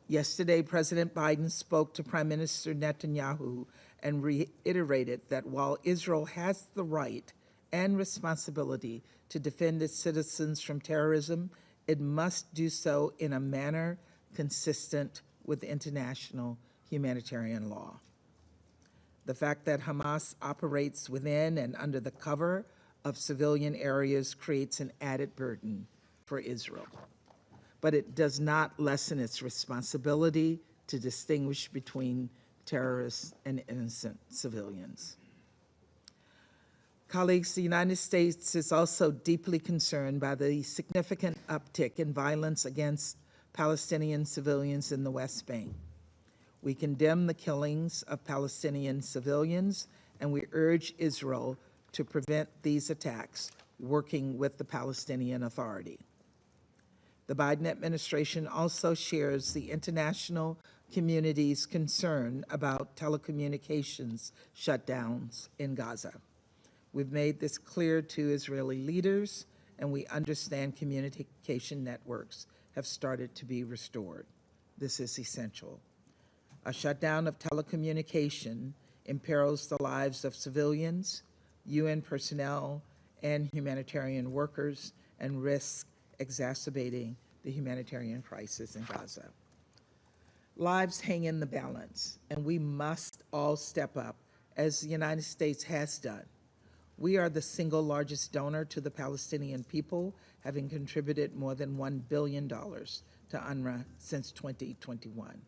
Yesterday, President Biden spoke to Prime Minister Netanyahu and reiterated that while Israel has the right and responsibility to defend its citizens from terrorism, it must do so in a manner consistent with international humanitarian law. The fact that Hamas operates within and under the cover of civilian areas creates an added burden for Israel, but it does not lessen its responsibility to distinguish between terrorists and innocent civilians. Colleagues, the United States is also deeply concerned by the significant uptick in violence against Palestinian civilians in the West Bank. We condemn the killings of Palestinian civilians, and we urge Israel to prevent these attacks, working with the Palestinian Authority. The Biden administration also shares the international community's concern about telecommunications shutdowns in Gaza. We've made this clear to Israeli leaders, and we understand communication networks have started to be restored. This is essential. A shutdown of telecommunication imperils the lives of civilians, UN personnel, and humanitarian workers, and risks exacerbating the humanitarian crisis in Gaza. Lives hang in the balance, and we must all step up, as the United States has done. We are the single largest donor to the Palestinian people, having contributed more than $1 billion to UNRWA since 2021.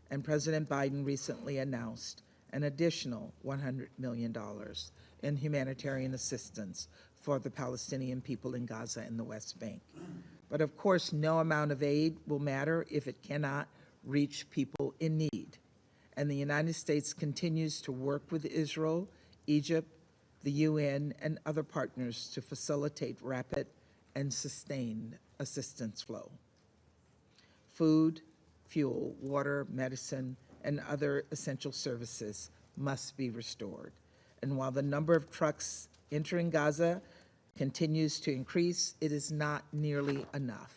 And President Biden recently announced an additional $100 million in humanitarian assistance for the Palestinian people in Gaza and the West Bank. But of course, no amount of aid will matter if it cannot reach people in need. And the United States continues to work with Israel, Egypt, the UN, and other partners to facilitate rapid and sustained assistance flow. Food, fuel, water, medicine, and other essential services must be restored. And while the number of trucks entering Gaza continues to increase, it is not nearly enough.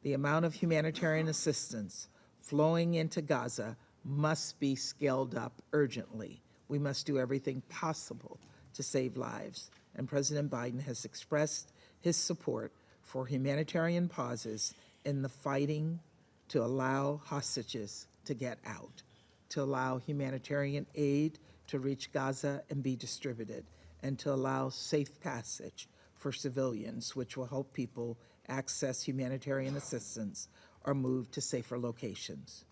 The amount of humanitarian assistance flowing into Gaza must be scaled up urgently. We must do everything possible to save lives, and President Biden has expressed his support for humanitarian pauses in the fighting to allow hostages to get out, to allow humanitarian aid to reach Gaza and be distributed, and to allow safe passage for civilians, which will help people access humanitarian assistance or move to safer locations.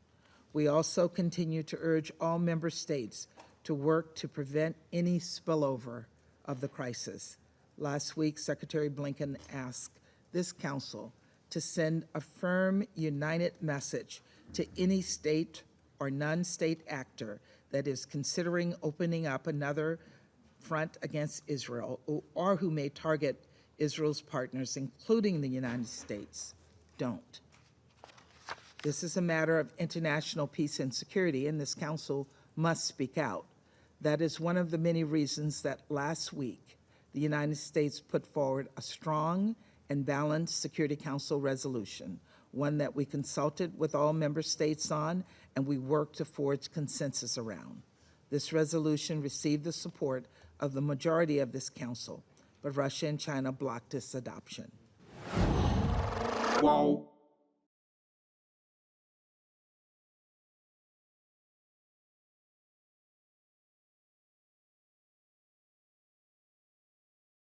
We also continue to urge all member states to work to prevent any spillover of the crisis. Last week, Secretary Blinken asked this council to send a firm, united message to any state or non-state actor that is considering opening up another front against Israel, or who may target Israel's partners, including the United States. Don't. This is a matter of international peace and security, and this council must speak out. That is one of the many reasons that last week the United States put forward a strong and balanced Security Council resolution, one that we consulted with all member states on and we worked to forge consensus around. This resolution received the support of the majority of this council, but Russia and China blocked its adoption. Whoa.